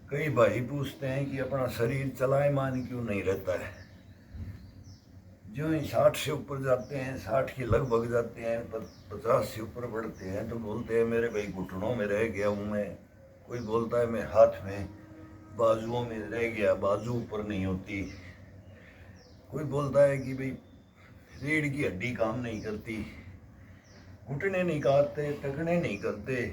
कई भाई पूछते हैं कि अपना शरीर चलायमान क्यों नहीं रहता है। जो ही 60 से ऊपर जाते हैं, 60 के लगभग जाते हैं, 50 से ऊपर बढ़ते हैं तो बोलते हैं मेरे भाई घुटनों में रह गया हूँ मैं। कोई बोलता है मैं हाथ में बाजुओं में रह गया, बाजू ऊपर नहीं होती। कोई बोलता है कि भाई रीढ़ की हड्डी काम नहीं करती, घुटने नहीं काटते, टखने नहीं करते,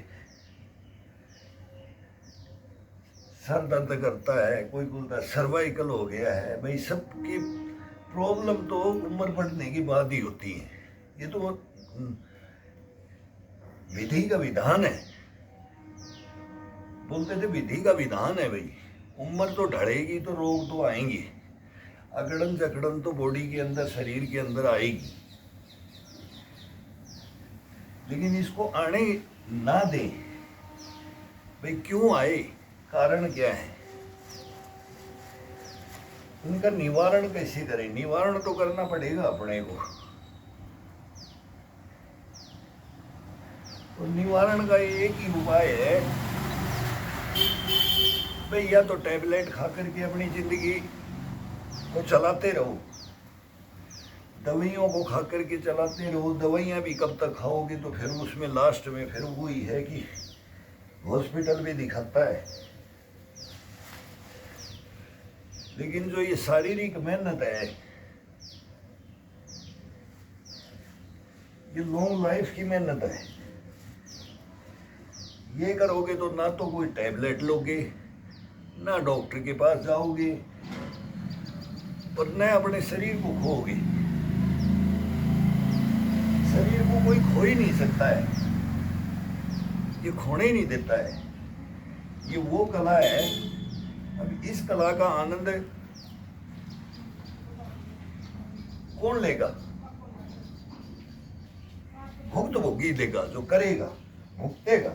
सर दर्द करता है। कोई बोलता है सर्वाइकल हो गया है। भाई सबकी प्रॉब्लम तो उम्र बढ़ने के बाद ही होती है। ये तो विधि का विधान है। बोलते थे विधि का विधान है। भाई उम्र तो ढलेगी तो रोग तो आएंगे, अकड़न जकड़न तो बॉडी के अंदर, शरीर के अंदर आएगी, लेकिन इसको आने ना दें। भाई क्यों आए, कारण क्या है, उनका निवारण कैसे करें। निवारण तो करना पड़ेगा अपने को। तो निवारण का एक ही उपाय है भाई, या तो टैबलेट खा करके अपनी जिंदगी को चलाते रहो, दवाइयों को खा करके चलाते रहो। दवाइयाँ भी कब तक खाओगे, तो फिर उसमें लास्ट में फिर वही है कि हॉस्पिटल भी दिखाता है। लेकिन जो ये शारीरिक मेहनत है, ये लॉन्ग लाइफ की मेहनत है। ये करोगे तो ना तो कोई टैबलेट लोगे, ना डॉक्टर के पास जाओगे, और न अपने शरीर को खोओगे। शरीर को कोई खो ही नहीं सकता है, ये खोने ही नहीं देता है। ये वो कला है। अब इस कला का आनंद कौन लेगा, भुक्त भोगी देगा, जो करेगा भुगतेगा।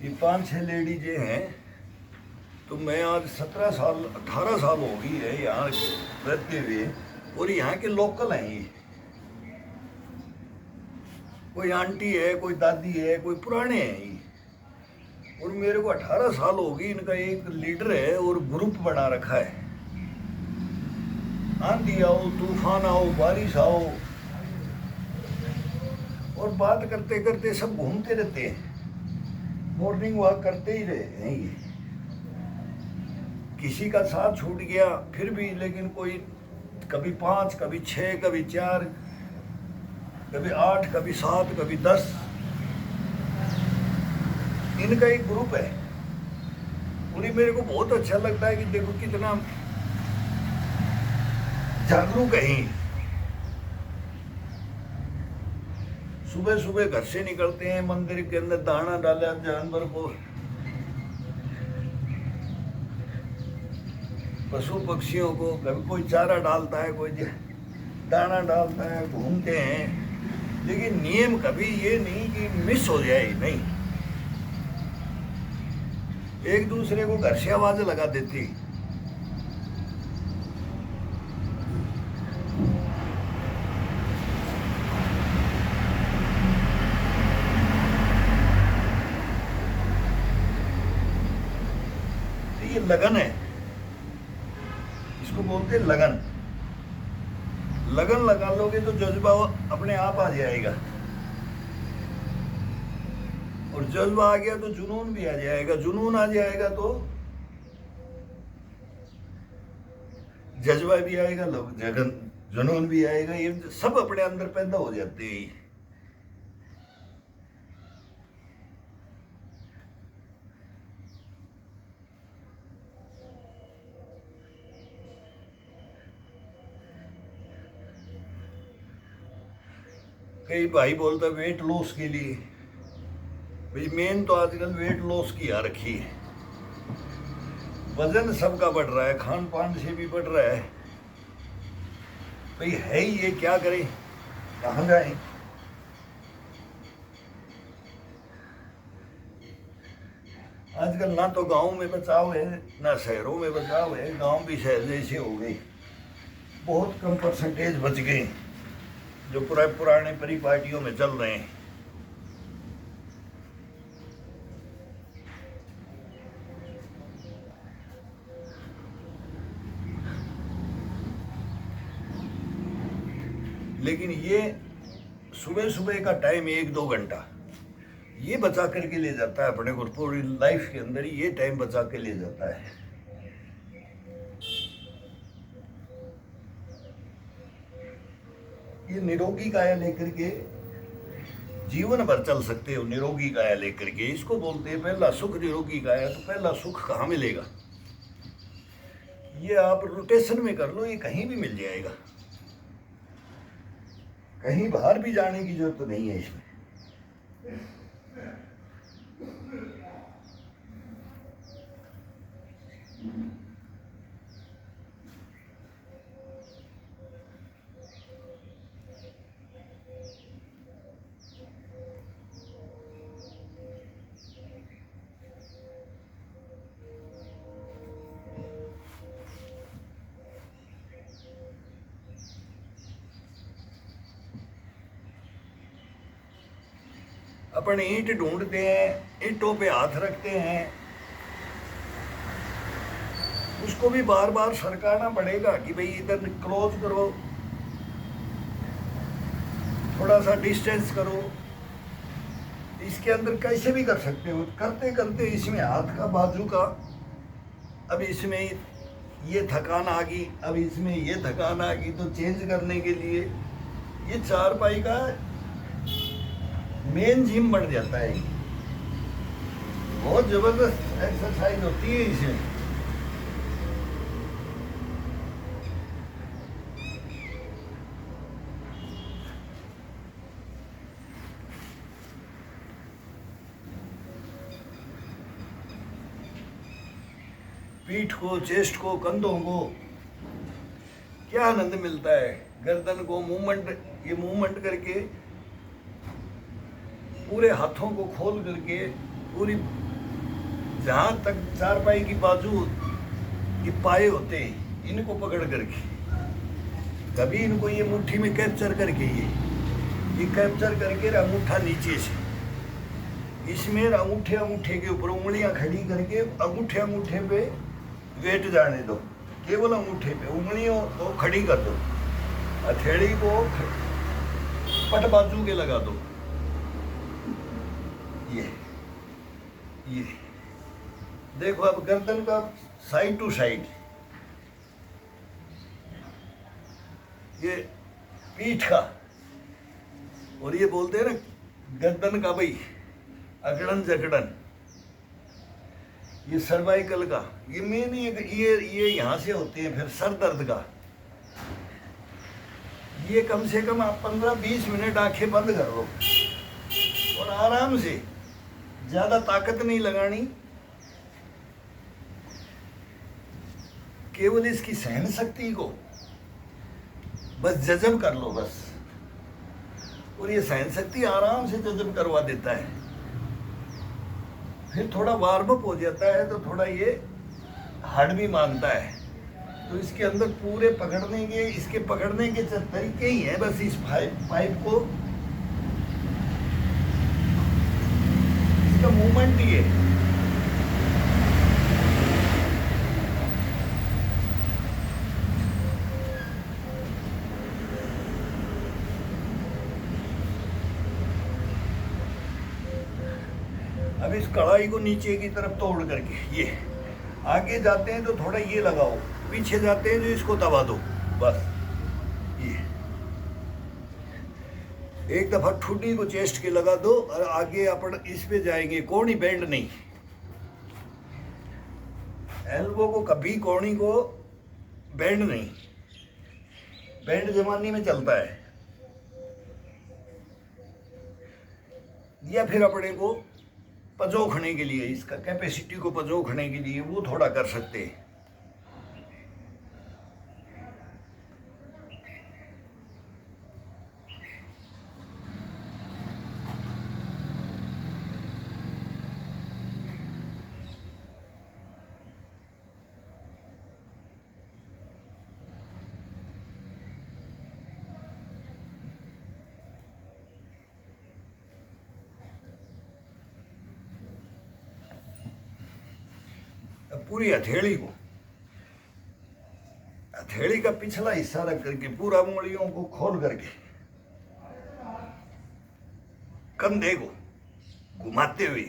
ये 5-6 लेडीज हैं, तो मैं आज 17 साल 18 साल हो गई है यहाँ रहते हुए, और यहाँ के लोकल हैं। ये कोई आंटी है, कोई दादी है, कोई पुराने हैं ये। और मेरे को 18 साल हो गई, इनका एक लीडर है और ग्रुप बना रखा है। आंधी आओ, तूफान आओ, बारिश आओ, और बात करते करते सब घूमते रहते हैं, मॉर्निंग वॉक करते ही रहे हैं ये। किसी का साथ छूट गया फिर भी, लेकिन कोई कभी 5, कभी 6, कभी 4, कभी 8, कभी 7, कभी 10, इनका एक ग्रुप है। और ये मेरे को बहुत अच्छा लगता है कि देखो कितना जागरूक है। सुबह सुबह घर से निकलते हैं, मंदिर के अंदर दाना डाला जानवर को, पशु पक्षियों को, कभी कोई चारा डालता है, कोई दाना डालता है, घूमते हैं। लेकिन नियम कभी ये नहीं कि मिस हो जाए, नहीं। एक दूसरे को घर से आवाज लगा देती। ये लगन है, इसको बोलते हैं लगन। लगन लगा लोगे तो जज्बा अपने आप आ जाएगा, और जज्बा आ गया तो जुनून भी आ जाएगा, जुनून आ जाएगा तो जज्बा भी आएगा, जुनून भी आएगा। ये सब अपने अंदर पैदा हो जाते हैं। कई भाई बोलता है वेट लॉस के लिए। भाई मेन तो आजकल वेट लॉस की आ रखी है। वजन सबका बढ़ रहा है, खान पान से भी बढ़ रहा है। भाई है ही ये, क्या करें, कहाँ जाएं? आजकल ना तो गांव में बचाव है ना शहरों में बचाव है, गांव भी शहर जैसे हो गए। बहुत कम परसेंटेज बच गए जो पुराने परिपाटियों में चल रहे हैं। लेकिन ये सुबह सुबह का टाइम 1-2 घंटा ये बचा करके ले जाता है अपने को, पूरी लाइफ के अंदर ये टाइम बचा के ले जाता है। ये निरोगी काया लेकर के जीवन भर चल सकते हो, निरोगी काया लेकर के। इसको बोलते हैं पहला सुख निरोगी काया। तो पहला सुख कहाँ मिलेगा? ये आप रोटेशन में कर लो, ये कहीं भी मिल जाएगा, कहीं बाहर भी जाने की जरूरत नहीं है इसमें। अपन ईंट ढूंढते हैं, ईंटों पे हाथ रखते हैं, उसको भी बार बार सरकाना पड़ेगा कि भाई इधर क्लोज करो, थोड़ा सा डिस्टेंस करो। इसके अंदर कैसे भी कर सकते हो, करते करते इसमें हाथ का बाजू का, अब इसमें ये थकान आ गई, अब इसमें ये थकान आ गई, तो चेंज करने के लिए ये चारपाई का मेन जिम बन जाता है। बहुत जबरदस्त एक्सरसाइज होती है इसमें। पीठ को, चेस्ट को, कंधों को क्या आनंद मिलता है। गर्दन को मूवमेंट, ये मूवमेंट करके पूरे हाथों को खोल करके, पूरी जहाँ तक चारपाई की बाजू ये पाए होते हैं इनको पकड़ करके, कभी इनको ये मुट्ठी में कैप्चर करके, ये कैप्चर करके अंगूठा नीचे से, इसमें अंगूठे के ऊपर उंगलियां खड़ी करके अंगूठे पे वेट जाने दो, केवल अंगूठे पे उंगलियों को खड़ी कर दो, हथेली को पट बाजू के लगा दो। ये देखो, अब गर्दन का साइड टू साइड, ये पीठ का, और ये बोलते हैं ना गर्दन का भाई अकड़न जकड़न, ये सर्वाइकल का, ये मेन ये यहाँ से होते हैं। फिर सर दर्द का, ये कम से कम आप 15-20 मिनट आंखें बंद कर लो और आराम से, ज्यादा ताकत नहीं लगानी, केवल इसकी सहन शक्ति को बस जज़ब कर लो बस, और ये सहन शक्ति आराम से जज़ब करवा देता है। फिर थोड़ा वार्म अप हो जाता है तो थोड़ा ये हार्ड भी मांगता है, तो इसके अंदर पूरे पकड़ने के, इसके पकड़ने के तरीके ही हैं बस। इस पाइप को, इसका मूवमेंट ही है। अब इस कढ़ाई को नीचे की तरफ तोड़ करके ये आगे जाते हैं तो थोड़ा ये लगाओ, पीछे जाते हैं तो इसको दबा दो बस। ये एक दफा ठुड्डी को चेस्ट के लगा दो और आगे अपन इस पे जाएंगे, कोणी बेंड नहीं, एल्बो को कभी कोणी को बेंड नहीं, बेंड जमाने में चलता है। या फिर अपने को पजोखने के लिए, इसका कैपेसिटी को पजोखने के लिए वो थोड़ा कर सकते हैं। पूरी हथेली का पिछला हिस्सा रख करके पूरा उंगलियों को खोल करके कंधे को घुमाते हुए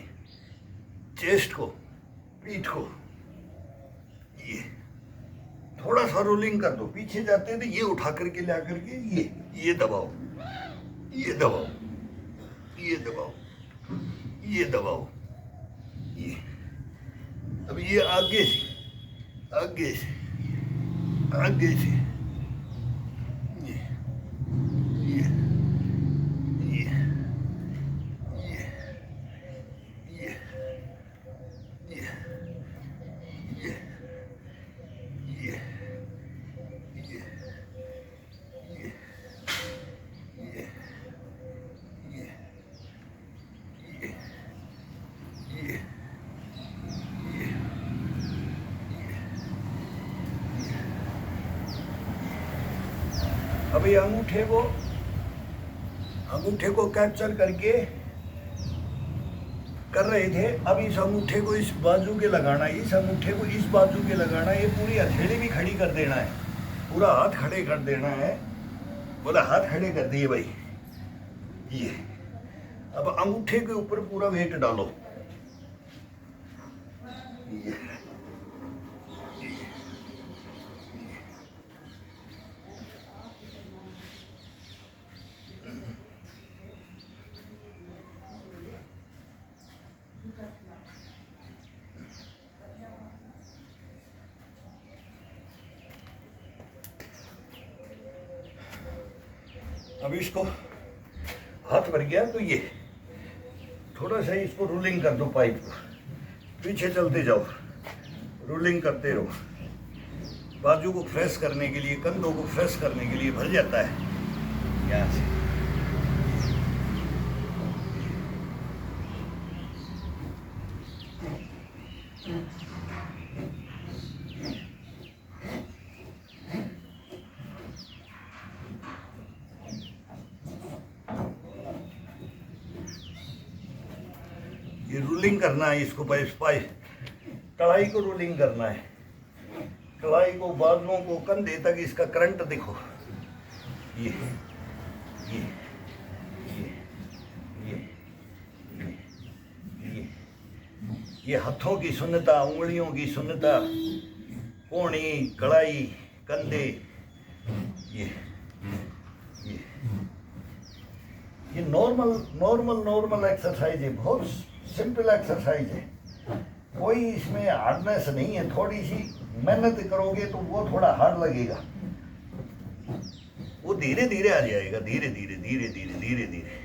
चेस्ट को, पीठ को, ये थोड़ा सा रोलिंग कर दो। पीछे जाते थे, ये उठा करके ला करके ये दबाओ, ये दबाओ, ये दबाओ, ये दबाओ, ये। अब ये आगे से आगे से आगे से ये ये ये ये ये ये ये ये अभी अंगूठे को कैप्चर करके कर रहे थे। अब इस अंगूठे को इस बाजू के लगाना है, इस अंगूठे को इस बाजू के लगाना है। ये पूरी हथेली भी खड़ी कर देना है, पूरा हाथ खड़े कर देना है। बोला हाथ खड़े कर दिए भाई। ये अब अंगूठे के ऊपर पूरा वेट डालो। ये अब इसको हाथ भर गया तो ये थोड़ा सा इसको रोलिंग कर दो, पाइप को पीछे चलते जाओ, रोलिंग करते रहो। बाजू को फ्रेश करने के लिए, कंधों को फ्रेश करने के लिए भर जाता है यहाँ से। ये रोलिंग करना है इसको, कढ़ाई को रोलिंग करना है। कढ़ाई को, बालों को, कंधे तक इसका करंट देखो। ये ये ये ये ये ये हाथों की सुन्नता, उंगलियों की सुन्नता, कोहनी, कढ़ाई, कंधे, ये नॉर्मल एक्सरसाइज है, बहुत सिंपल एक्सरसाइज है। कोई इसमें हार्डनेस नहीं है। थोड़ी सी मेहनत करोगे तो वो थोड़ा हार्ड लगेगा, वो धीरे धीरे आ जाएगा, धीरे धीरे धीरे धीरे धीरे धीरे।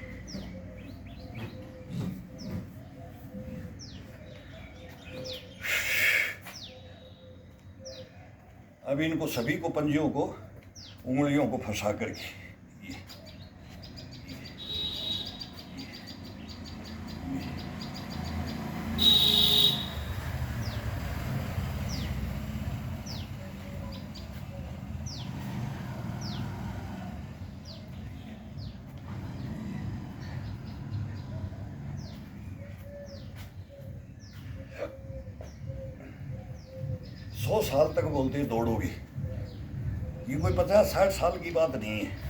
अब इनको सभी को, पंजों को, उंगलियों को फंसा करके 100 साल तक बोलते हैं दौड़ोगे। ये कोई 50-60 साल की बात नहीं है।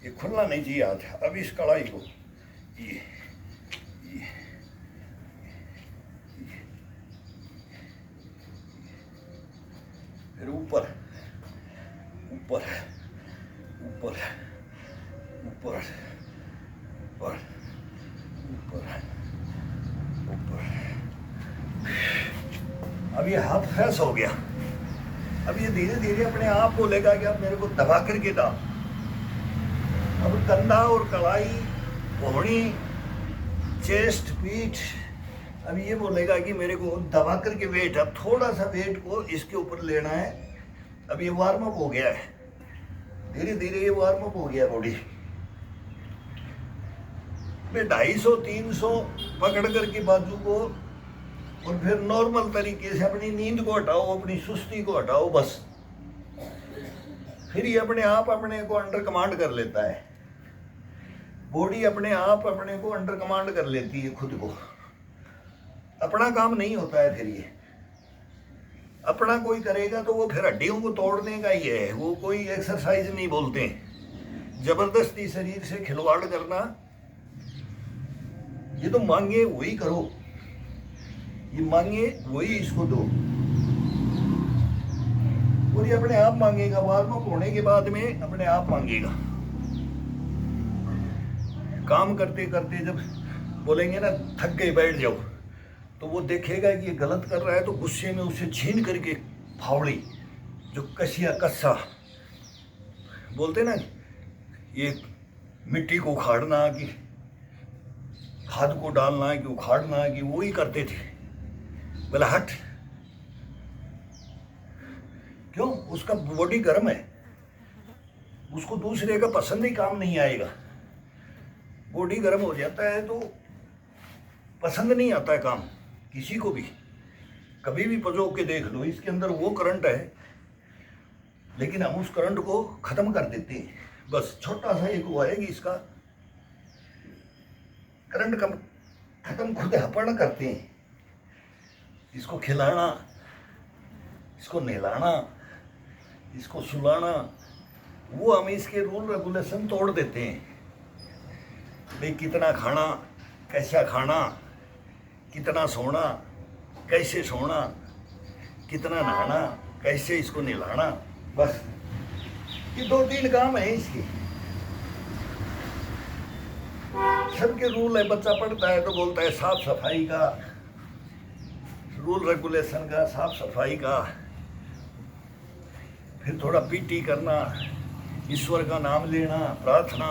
ये खुलना नहीं चाहिए हाथ। अब इस कढ़ाई को ये फिर ऊपर ऊपर ऊपर ऊपर ऊपर ऊपर ऊपर। अब ये हाथ फ्रेश हो गया। अब ये धीरे धीरे अपने आप बोलेगा कि अब मेरे को दबा करके डाल। अब कंधा और कलाई, घोड़ी, चेस्ट, पीठ, अब ये बोलेगा कि मेरे को दबा करके वेट, अब थोड़ा सा वेट को इसके ऊपर लेना है। अब ये वार्म अप हो गया है, धीरे धीरे ये वार्म अप हो गया बॉडी में। 250-300 पकड़ करके बाजू को, और फिर नॉर्मल तरीके से अपनी नींद को हटाओ, अपनी सुस्ती को हटाओ बस। फिर ये अपने आप अपने को अंडर कमांड कर लेता है। बॉडी अपने आप अपने को अंडर कमांड कर लेती है खुद को। अपना काम नहीं होता है। फिर ये अपना कोई करेगा तो वो फिर हड्डियों को तोड़ने का ही है, वो कोई एक्सरसाइज नहीं बोलते। जबरदस्ती शरीर से खिलवाड़ करना, ये तो मांगे वही करो, ये मांगे वही इसको दो, और ये अपने आप मांगेगा। वार्म अप होने के बाद में अपने आप मांगेगा। काम करते करते जब बोलेंगे ना थक गए बैठ जाओ, तो वो देखेगा कि ये गलत कर रहा है, तो गुस्से में उसे छीन करके फावड़ी, जो कसिया कस्सा बोलते ना, ये मिट्टी को उखाड़ना कि खाद को डालना कि उखाड़ना, कि वो ही करते थे। बोला हट, क्यों? उसका बॉडी गर्म है, उसको दूसरे का पसंद ही काम नहीं आएगा। बॉडी गर्म हो जाता है तो पसंद नहीं आता है काम किसी को भी। कभी भी पजो के देख लो, इसके अंदर वो करंट है, लेकिन हम उस करंट को खत्म कर देते हैं। बस छोटा सा एक वो है कि इसका करंट का खत्म खुद हपर्ण करते हैं। इसको खिलाना, इसको नहलाना, इसको सुलाना, वो हम इसके रूल रेगुलेशन तोड़ देते हैं। भाई कितना खाना, कैसा खाना, कितना सोना, कैसे सोना, कितना नहाना, कैसे इसको नहलाना, बस ये 2-3 काम है इसके। सबके रूल है। बच्चा पढ़ता है तो बोलता है साफ सफाई का, रूल रेगुलेशन का, साफ सफाई का, फिर थोड़ा पीटी करना, ईश्वर का नाम लेना, प्रार्थना,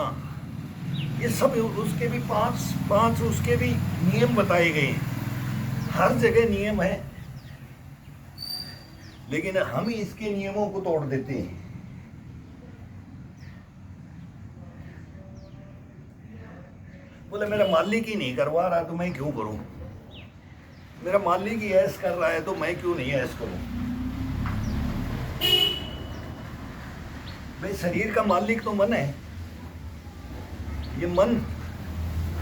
ये सब उसके भी पांच उसके भी नियम बताए गए हैं। हर जगह नियम है, लेकिन हम इसके नियमों को तोड़ देते हैं। बोले मेरा मालिक ही नहीं करवा रहा तो मैं क्यों करूं? मेरा मालिक ही ऐश कर रहा है तो मैं क्यों नहीं ऐश करूं? भाई शरीर का मालिक तो मन है। ये मन,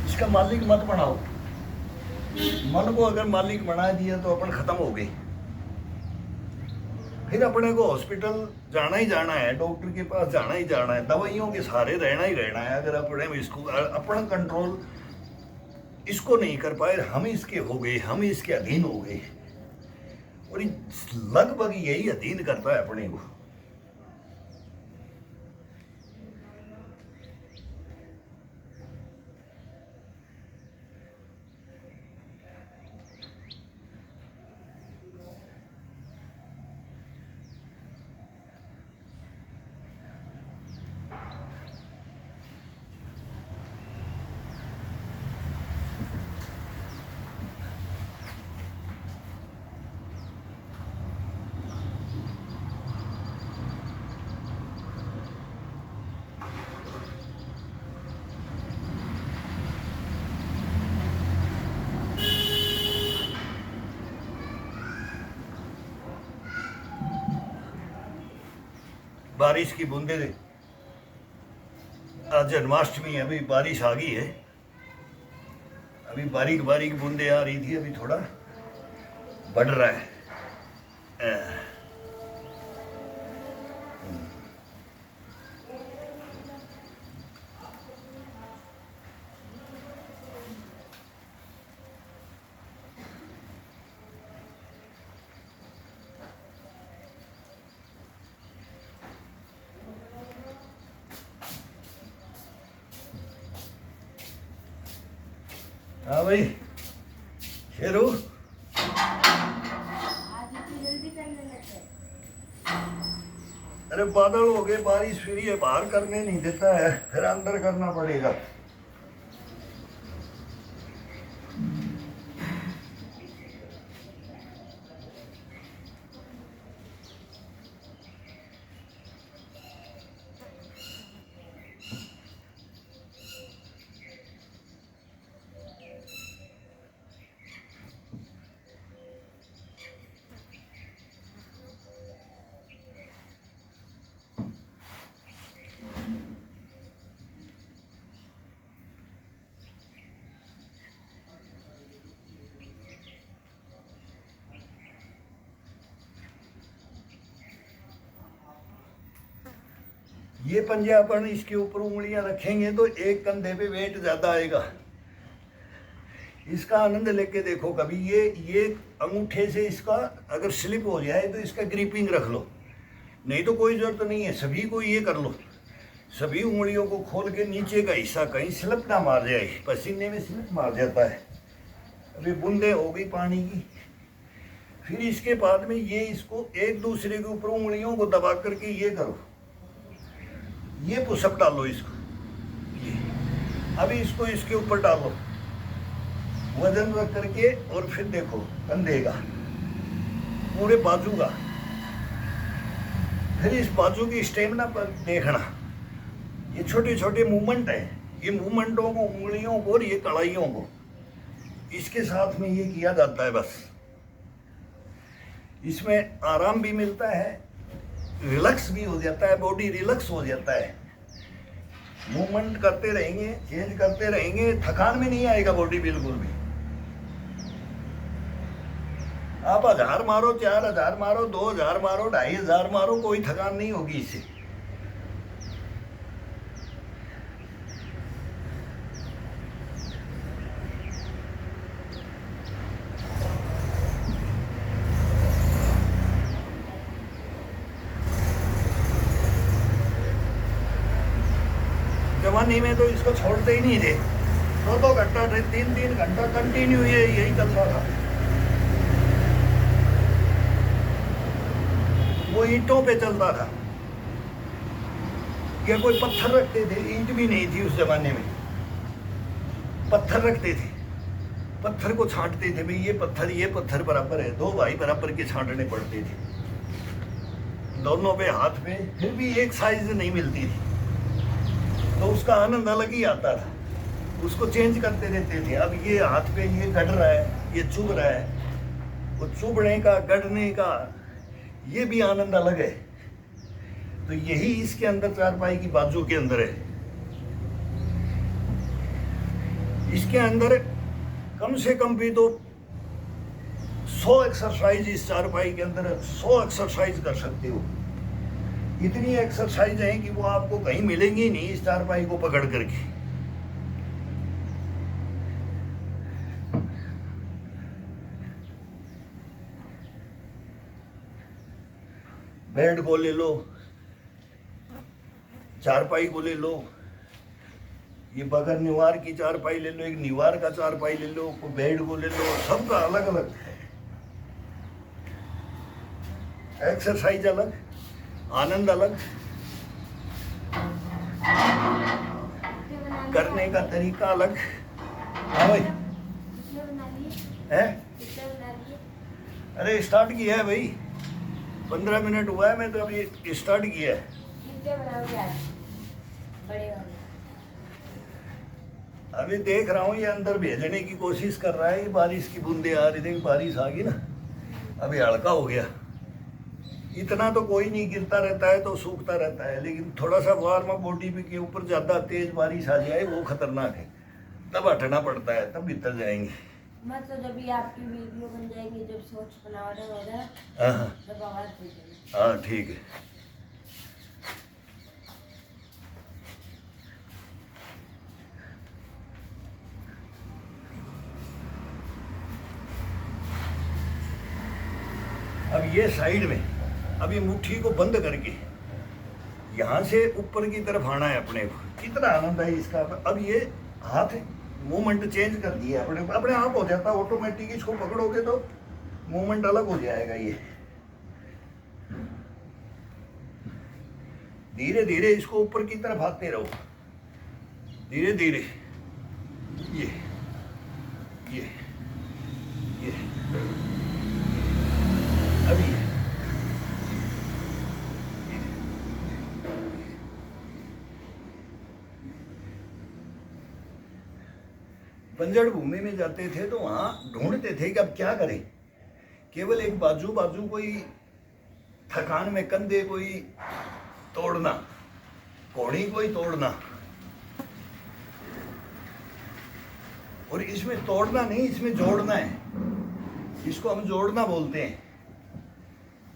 इसका मालिक मत बनाओ। मन को अगर मालिक बना दिया तो अपन खत्म हो गए। फिर अपने को हॉस्पिटल जाना ही जाना है, डॉक्टर के पास जाना ही जाना है, दवाइयों के सहारे रहना ही रहना है। अगर अपने इसको अपना कंट्रोल इसको नहीं कर पाए, हम इसके हो गए, हम इसके अधीन हो गए। और लगभग यही अधीन करता है अपने को। बारिश की बूंदे, आज जन्माष्टमी है, अभी बारिश आ गई है। अभी बारीक बारीक बूंदे आ रही थी, अभी थोड़ा बढ़ रहा है। हाँ भाई शेरू, अरे बादल हो गए, बारिश फिर ये बाहर करने नहीं देता है, फिर अंदर करना पड़ेगा। ये पंजे अपन इसके ऊपर उंगलियां रखेंगे तो एक कंधे पे वेट ज्यादा आएगा। इसका आनंद लेके देखो कभी। ये अंगूठे से इसका अगर स्लिप हो जाए तो इसका ग्रिपिंग रख लो, नहीं तो कोई जरूरत नहीं है। सभी को ये कर लो, सभी उंगलियों को खोल के नीचे का हिस्सा कहीं स्लिप ना मार जाए। पसीने में स्लिप मार जाता है। अभी बूंदे हो गई पानी की। फिर इसके बाद में ये इसको एक दूसरे के ऊपर उंगलियों को दबा करके ये करो, ये पुशअप डालो इसको। ये अभी इसको इसके ऊपर डालो वजन रख करके, और फिर देखो कंधे का, पूरे बाजू का। फिर इस बाजू की स्टेमिना पर देखना। ये छोटे छोटे मूवमेंट है, ये मूवमेंटों को, उंगलियों को और ये कड़ाइयों को इसके साथ में ये किया जाता है। बस इसमें आराम भी मिलता है, रिलैक्स भी हो जाता है, बॉडी रिलैक्स हो जाता है। मूवमेंट करते रहेंगे, चेंज करते रहेंगे, थकान में नहीं आएगा बॉडी बिल्कुल भी। आप 1000 मारो, 4000 मारो, 2000 मारो, 2500 मारो, कोई थकान नहीं होगी इससे। जवानी में तो इसको छोड़ते ही नहीं थे, 2-2 घंटा 3-3 घंटा कंटिन्यू यही चलता था। वो ईंटों पे चलता था, या कोई पत्थर रखते थे, ईंट भी नहीं थी उस जमाने में, पत्थर रखते थे, पत्थर को छांटते थे। भाई ये पत्थर बराबर है, 2 भाई बराबर के छांटने पड़ते थे दोनों पे, हाथ पे, फिर भी एक साइज नहीं मिलती थी, तो उसका आनंद अलग ही आता था। उसको चेंज करते रहते थे। अब ये हाथ पे ये गड़ रहा है, ये चुभ रहा है, वो चुभने का, गड़ने का ये भी आनंद अलग है। तो यही इसके अंदर चारपाई की बाजू के अंदर है। इसके अंदर कम से कम भी तो 100 एक्सरसाइज इस चारपाई के अंदर 100 एक्सरसाइज कर सकते हो। इतनी एक्सरसाइज है कि वो आपको कहीं मिलेंगी नहीं इस चारपाई को पकड़ करके। बेड को ले लो, चारपाई को ले लो, ये बगैर निवार की चारपाई ले लो, एक निवार का चारपाई ले लो, बेड को ले लो, सबका अलग अलग है। एक्सरसाइज अलग, आनंद अलग, करने का तरीका अलग। हाँ भाई है, अरे स्टार्ट किया है भाई, 15 मिनट हुआ है, मैं तो अभी स्टार्ट किया है। अभी देख रहा हूँ ये अंदर भेजने की कोशिश कर रहा है। ये बारिश की बूंदे आ रही थी, बारिश आ गई ना, अभी हल्का हो गया। इतना तो कोई नहीं, गिरता रहता है तो सूखता रहता है, लेकिन थोड़ा सा वार्म बॉडी के ऊपर ज़्यादा तेज बारिश आ जाए वो खतरनाक है, तब हटना पड़ता है, तब भीतर जाएंगे। मतलब जब भी आपकी वीडियो बन जाएगी, जब सोच बना रहे हो जाए, तब आवाज दीजिए। हाँ ठीक है। अब ये साइड में, अभी मुट्ठी को बंद करके यहाँ से ऊपर की तरफ आना है अपने को। कितना आनंद है इसका। अब ये हाथ मूवमेंट चेंज कर दिया अपने अपने आप हो जाता ऑटोमेटिक। इसको पकड़ोगे तो मूवमेंट अलग हो जाएगा। ये धीरे धीरे इसको ऊपर की तरफ आते रहो, धीरे धीरे। ये ये ये अभी बंजर भूमि में जाते थे तो वहां ढूंढते थे कि अब क्या करें। केवल एक बाजू बाजू कोई थकान में कंधे कोई तोड़ना, घोड़ी कोई तोड़ना। और इसमें तोड़ना नहीं, इसमें जोड़ना है। इसको हम जोड़ना बोलते हैं।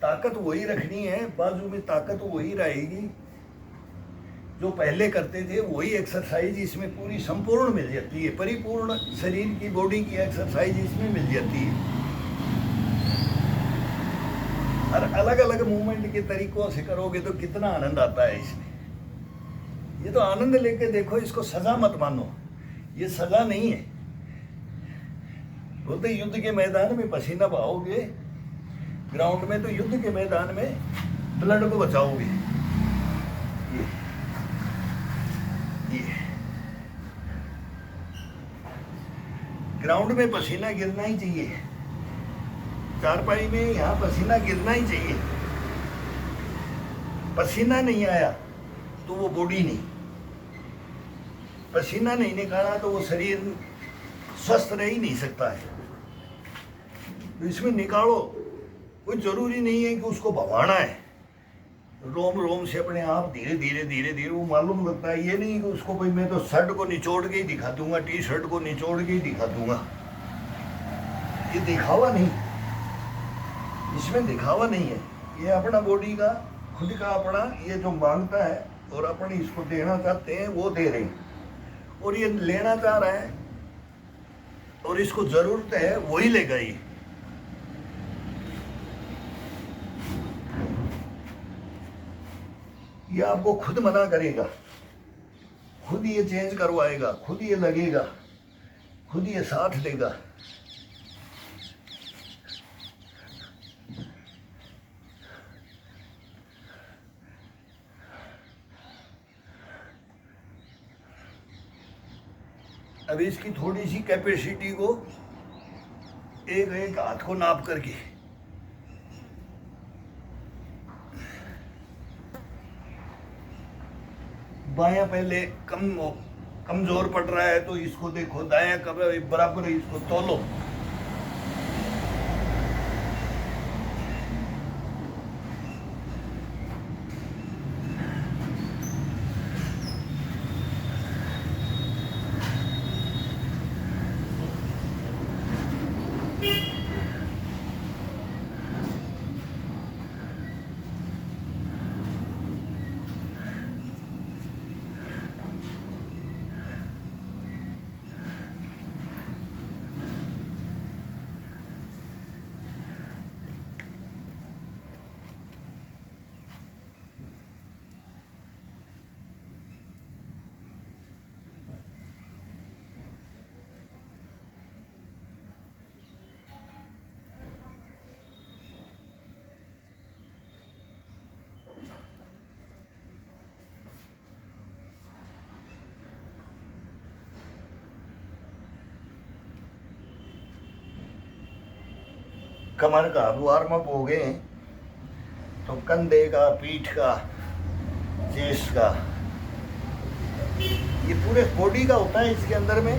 ताकत वही रखनी है, बाजू में ताकत वही रहेगी जो पहले करते थे। वही एक्सरसाइज इसमें पूरी संपूर्ण मिल जाती है। परिपूर्ण शरीर की बॉडी की एक्सरसाइज इसमें मिल जाती है। और अलग अलग मूवमेंट के तरीकों से करोगे तो कितना आनंद आता है इसमें। ये तो आनंद लेके देखो, इसको सजा मत मानो। ये सजा नहीं है। बोलते युद्ध के मैदान में पसीना बहाओगे, ग्राउंड में तो युद्ध के मैदान में ब्लड को बचाओगे। ये ग्राउंड में पसीना गिरना ही चाहिए। चारपाई में यहाँ पसीना गिरना ही चाहिए। पसीना नहीं आया तो वो बॉडी नहीं, पसीना नहीं निकाला तो वो शरीर स्वस्थ रह ही नहीं सकता है। तो इसमें निकालो। कोई जरूरी नहीं है कि उसको भगाना है। रोम रोम से अपने आप धीरे धीरे धीरे धीरे वो मालूम लगता है। ये नहीं कि उसको भाई मैं तो शर्ट को निचोड़ के ही दिखा दूंगा, टी शर्ट को निचोड़ के ही दिखा दूंगा। ये दिखावा नहीं, इसमें दिखावा नहीं है। ये अपना बॉडी का खुद का अपना ये जो मांगता है और अपन इसको देना चाहते हैं वो दे रहे हैं। और ये लेना चाह रहा है और इसको जरूरत है वही लेगा। ये आपको खुद मना करेगा, खुद ये चेंज करवाएगा, खुद ये लगेगा, खुद ये साथ देगा। अब इसकी थोड़ी सी कैपेसिटी को एक एक हाथ को नाप करके बायां पहले कमजोर पड़ रहा है तो इसको देखो, दायां कब बराबर इसको तोलो। कमर का वार्म अप हो गए तो कंधे का, पीठ का, चेस्ट का, ये पूरे बॉडी का होता है। इसके अंदर में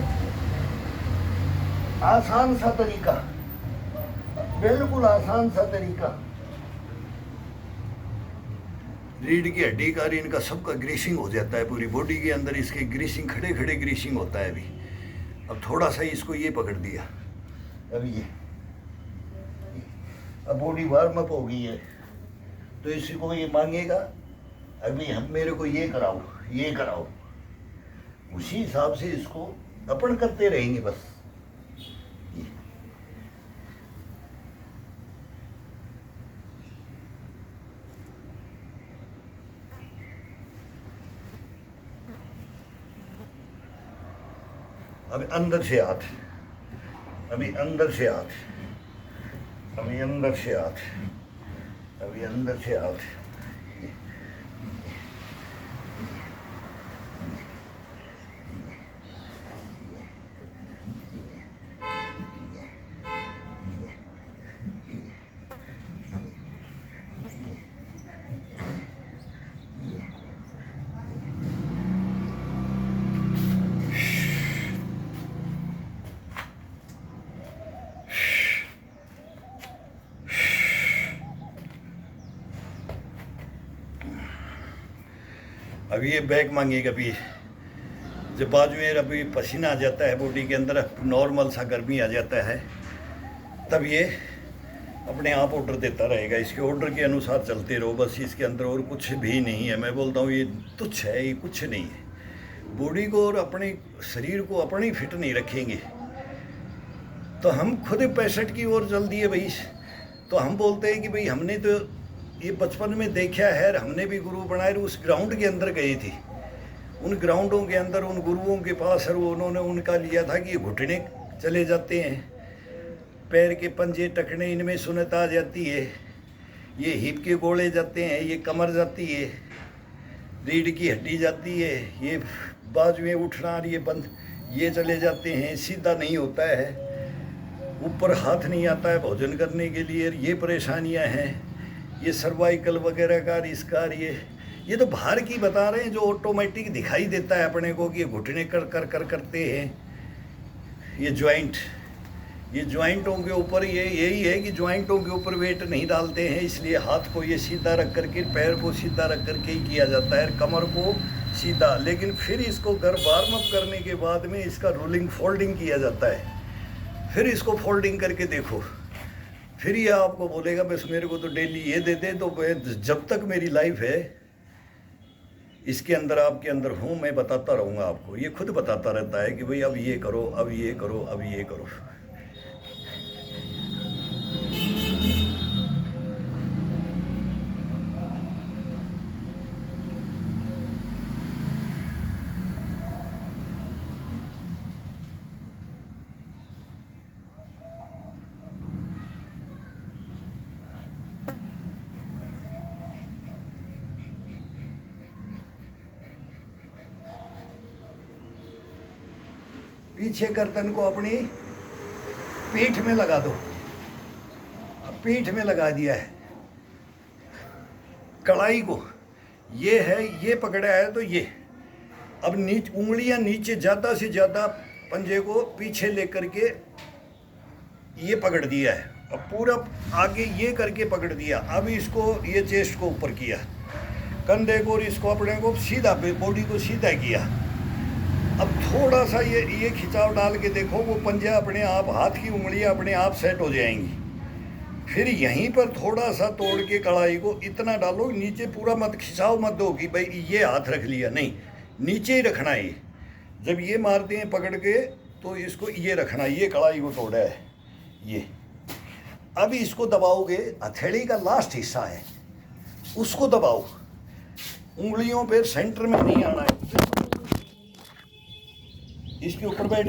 आसान सा तरीका, बिल्कुल आसान सा तरीका। रीढ़ की हड्डी का, इनका सबका ग्रीसिंग हो जाता है पूरी बॉडी के अंदर। इसके ग्रीसिंग खड़े खड़े ग्रीसिंग होता है। अभी अब थोड़ा सा इसको ये पकड़ दिया, अभी ये अब बॉडी वार्म अप हो गई है तो इसी को ये मांगेगा अभी हम मेरे को ये कराओ, ये कराओ। उसी हिसाब से इसको अपन करते रहेंगे बस। अभी अंदर से हाथ, अभी अंदर से हाथ, अभी अंदर से हाथ, अभी अंदर से हाथ। अभी ये बैक मांगेगा। अभी जब बाजू में अभी पसीना आ जाता है बॉडी के अंदर, नॉर्मल सा गर्मी आ जाता है, तब ये अपने आप ऑर्डर देता रहेगा। इसके ऑर्डर के अनुसार चलते रहो बस, इसके अंदर और कुछ भी नहीं है। मैं बोलता हूँ ये तुच्छ है, ये कुछ नहीं है। बॉडी को और अपने शरीर को अपनी फिट नहीं रखेंगे तो हम खुद 65 की ओर चल दिए भाई। तो हम बोलते हैं कि भाई हमने तो ये बचपन में देखा है, हमने भी गुरु बनाए, उस ग्राउंड के अंदर गए थे, उन ग्राउंडों के अंदर उन गुरुओं के पास, और उन्होंने उनका लिया था कि ये घुटने चले जाते हैं, पैर के पंजे टकने इनमें सुनत आ जाती है, ये हिप के गोले जाते हैं, ये कमर जाती है, रीढ़ की हड्डी जाती है, ये बाजू में उठना और ये बंद, ये चले जाते हैं, सीधा नहीं होता है, ऊपर हाथ नहीं आता है भोजन करने के लिए, ये परेशानियां हैं, ये सर्वाइकल वगैरह का, इसका ये तो बाहर की बता रहे हैं, जो ऑटोमेटिक दिखाई देता है अपने को कि ये घुटने कर करते हैं। ये जॉइंटों के ऊपर यही है कि जॉइंटों के ऊपर वेट नहीं डालते हैं, इसलिए हाथ को ये सीधा रख करके, पैर को सीधा रख करके ही किया जाता है, कमर को सीधा। लेकिन फिर इसको वार्म अप करने के बाद में इसका रोलिंग फोल्डिंग किया जाता है। फिर इसको फोल्डिंग करके देखो, फिर ये आपको बोलेगा बस मेरे को तो डेली ये दे दे। तो जब तक मेरी लाइफ है इसके अंदर, आपके अंदर हूँ, मैं बताता रहूँगा आपको। ये खुद बताता रहता है कि भाई अब ये करो, अब ये करो, अब ये करो। पीछे गर्दन को अपनी पीठ में लगा दो। अब पीठ में लगा दिया है, कलाई को ये है, ये पकड़ा है तो ये अब उंगलियां नीचे ज़्यादा से ज़्यादा पंजे को पीछे लेकर के ये पकड़ दिया है। अब पूरा आगे ये करके पकड़ दिया। अब इसको ये चेस्ट को ऊपर किया, कंधे को, और इसको अपने को सीधा, बॉडी को सीधा किया। अब थोड़ा सा ये खिंचाव डाल के देखो, वो पंजा अपने आप, हाथ की उंगलियां अपने आप सेट हो जाएंगी। फिर यहीं पर थोड़ा सा तोड़ के कढ़ाई को इतना डालो, नीचे पूरा मत खिंचाव मत दो कि भाई ये हाथ रख लिया, नहीं, नीचे ही रखना है। जब ये मारते हैं पकड़ के तो इसको ये रखना, ये कढ़ाई को तोड़ा है ये। अब इसको दबाओगे, हथेली का लास्ट हिस्सा है उसको दबाओ, उंगलियों पे सेंटर में नहीं आना है। इसके ऊपर बैठ